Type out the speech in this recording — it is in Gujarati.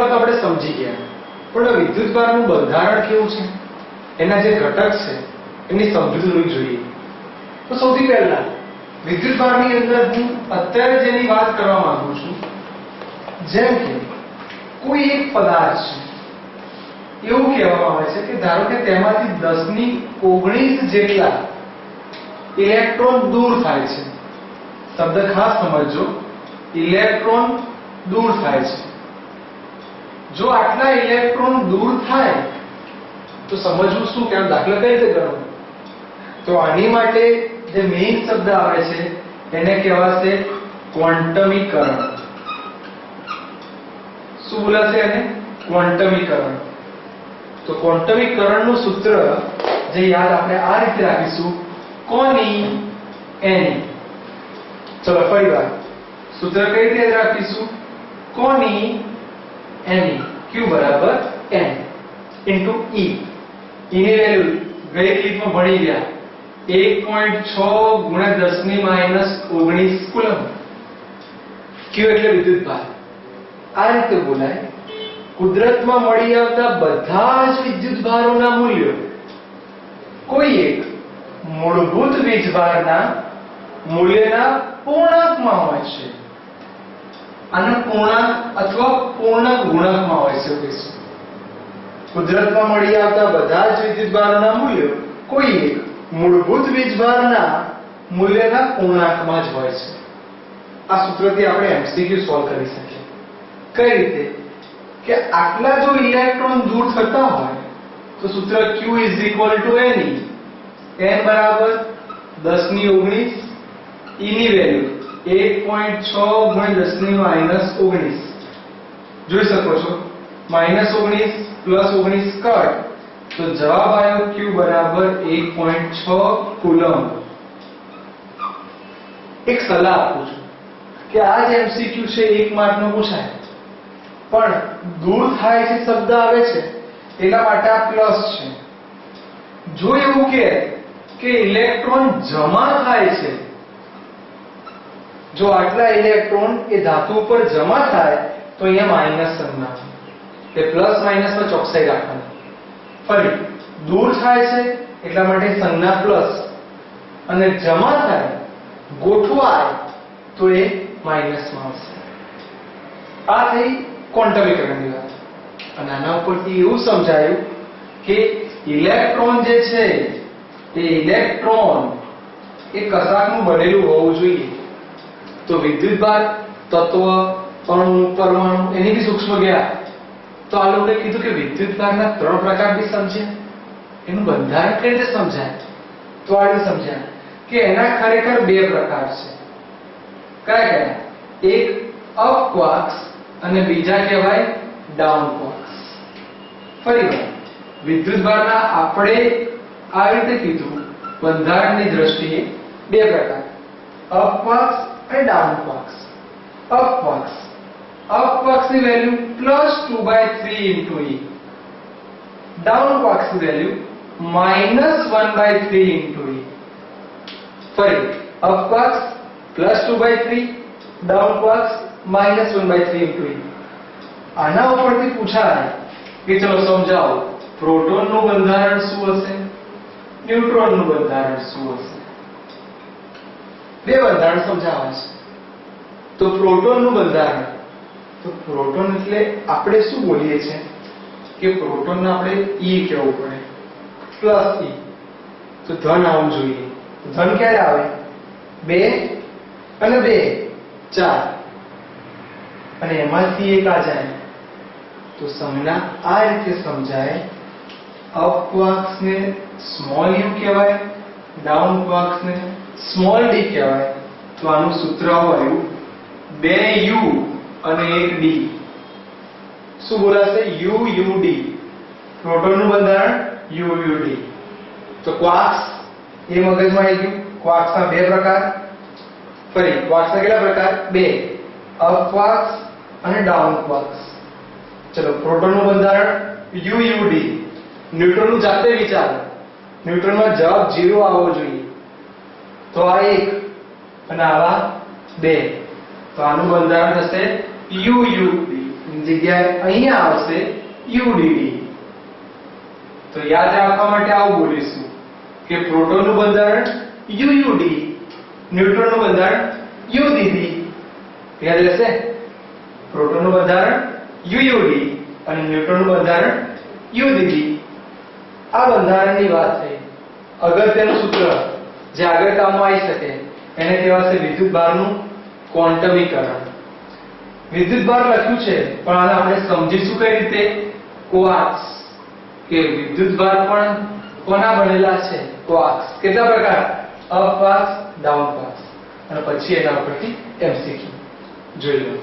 વિદ્યુતભાર તો આપણે સમજી ગયા, પણ વિદ્યુતભારનું બંધારણ કેવું છે, એના જે ઘટક છે એની સમજૂતી હોવી જોઈએ. તો સૌથી પહેલા વિદ્યુતભારની અંદર હું અત્યારે જેની વાત કરવા માંગુ છું, જેમ કે કોઈ એક પદાર્થ છે, એવું કહેવામાં આવે છે કે ધારો કે તેમાંથી 10⁻19 જેટલા ઇલેક્ટ્રોન દૂર થાય છે. શબ્દ ખાસ સમજજો, ઇલેક્ટ્રોન દૂર થાય છે. જો આટલા ઇલેક્ટ્રોન દૂર થાય તો સમજવું શું કે આ દાખલા કઈ રીતે ગણવું? તો આની માટે જે મેઇન શબ્દ આવે છે એને કહેવાશે ક્વોન્ટમીકરણ. શું બોલાશે એને? ક્વોન્ટમીકરણ. તો ક્વોન્ટમીકરણનું સૂત્ર જે યાદ આપણે આ રીતે રાખીશું, કોની એની. ચલો ફરીવાર સૂત્ર કઈ રીતે યાદ રાખીશું? કોની એની. Q બરાબર n ઇન્ટુ E. E ની વેલ્યુ ગઈ ક્લિપમાં ભણી ગયા, 1.6 ગુણ્યા 10⁻19 કુલમ. Q એટલે વિદ્યુતભાર. આ રીતે બોલાય. કુદરતમાં મળી આવતા બધા જ વિદ્યુતભારોના મૂલ્યો કોઈ એક મૂળભૂત વીજભારના મૂલ્યના પૂર્ણાંકમાં હોય છે. આનો પૂર્ણાંક અથવા પૂર્ણાંક ગુણકમાં હોય છે. કુદરતમાં મળી આવતા બધા જ વિદ્યુતભારોના મૂલ્યો કોઈ એક મૂળભૂત વીજભારના મૂલ્યના પૂર્ણાંકમાં જ હોય છે. આ સૂત્રથી આપણે MCQ સોલ્વ કરી શકીએ. કઈ રીતે? કે આટલા જો ઇલેક્ટ્રોન દૂર થતા હોય તો સૂત્ર Q ne. n બરાબર 10⁻19, E ની વેલ્યુ 1.6 ગુણ્યા 10⁻19. જોઈ શકો છો, -19 + 19 કટ, તો જવાબ આવ્યો Q બરાબર 1.6 કુલમ. એક સલાહ આપું છું કે આ જે MCQ છે 1 માર્કનો પૂછાય, પણ દૂર થાય છે શબ્દ આવે છે એના માટે આ પ્લસ છે. જો એવું કે ઇલેક્ટ્રોન જમા થાય છે, જો આટલા ઇલેક્ટ્રોન એ ધાતુ ઉપર જમા થાય તો અહીંયા માઈનસ સંજ્ઞા, એ પ્લસ માઈનસમાં ચોકસાઈ રાખવાની. ફરી દૂર થાય છે એટલા માટે સંજ્ઞા પ્લસ, અને જમા થાય ગોઠવાય તો એ માઈનસમાં આવશે. આ થઈ ક્વોન્ટમીકરણની વાત. અને આના ઉપરથી એવું સમજાયું કે ઇલેક્ટ્રોન જે છે એ ઇલેક્ટ્રોન એ કશાકનું બનેલું હોવું જોઈએ. તો વિદ્યુતભાર, તત્વ, અણુ, પરમાણુ એની બી સૂક્ષ્મ ગયા. તો આ લોકોએ કીધું કે વિદ્યુતભારના 3 પ્રકાર બી સમજ્યા. એનું બંધારણ કઈ રીતે સમજાય? તો આ રીતે સમજ્યા કે એના ખરેખર 2 પ્રકાર છે. કયા કયા? એક અપ ક્વાર્ક્સ અને બીજા કહેવાય ડાઉન ક્વાર્ક્સ. ફરીવાર વિદ્યુતભારના આપણે આ રીતે કીધું બંધારણની દ્રષ્ટિએ 2 પ્રકાર, અપ ક્વાર્ક્સ અને ડાઉન ક્વાર્ક્સ. અપ ક્વાર્ક્સની વેલ્યુ +2/3 * E. ડાઉન ક્વાર્ક્સની વેલ્યુ -1/3 * E. ફરી up quarks +2/3, down quarks -1/3 * E. આના ઉપરથી પૂછાય કે ચલો સમજાવો, પ્રોટોનનું બંધારણ શું હશે, ન્યુટ્રોનનું બંધારણ શું હશે? 2 બંધારણ સમજાવવા છે. તો પ્રોટોનનું બંધારણ, તો પ્રોટોન એટલે આપણે શું બોલીએ છીએ કે પ્રોટોનને આપણે E કહેવું પડે, +E. તો ધન આવવું જોઈએ. ધન ક્યારે આવે? 2 અને 2 4, અને એમાંથી એક આ જાય તો સંજ્ઞા આ રીતે સમજાય. અપ ક્વાર્ક્સને સ્મોલ u કહેવાય, ડાઉન ક્વાર્ક્સને સ્મોલ d કહેવાય. તો આનું સૂત્ર આવ્યું 2u અને 1d. શું બોલાશે? UUD. પ્રોટોનનું બંધારણ UUD. તો ક્વાર્ક્સ એ મગજમાં આવી ગયું. ક્વાર્ક્સના 2 પ્રકાર. ફરી ક્વાર્ક્સના કેટલા પ્રકાર? 2, અપ ક્વાર્ક્સ અને ડાઉન ક્વાર્ક્સ. ચલો પ્રોટોનનું બંધારણ UUD. ન્યુટ્રોનનું જાતે વિચારો, ન્યુટ્રોનમાં જવાબ 0 આવવો જોઈએ. તો આ 1 અને આવા 2, તો આનું બંધારણ થશે UUD. જગ્યાએ અહીંયા આવશે UDD. તો યાદ રાખવા માટે આવું બોલીશું કે પ્રોટોનનું બંધારણ UUD, ન્યુટ્રોનનું બંધારણ UDD. યાદ રહેશે? પ્રોટોનનું બંધારણ UUD અને ન્યુટ્રોનનું બંધારણ UDD. આ બંધારણની વાત થઈ. અગત્યનું સૂત્ર જે આગળ કામમાં આવી શકે એને કહેવાશે વિદ્યુતભારનું ક્વોન્ટમીકરણ. વિદ્યુતભાર લખ્યું છે પણ આને આપણે સમજીશું કઈ રીતે? ક્વાર્ક્સ. કે વિદ્યુતભાર પણ કોના બનેલા છે? ક્વાર્ક્સ. કેટલા પ્રકાર? Up quarks, down quarks. અને પછી એના ઉપરથી MCQ જોઈ લો.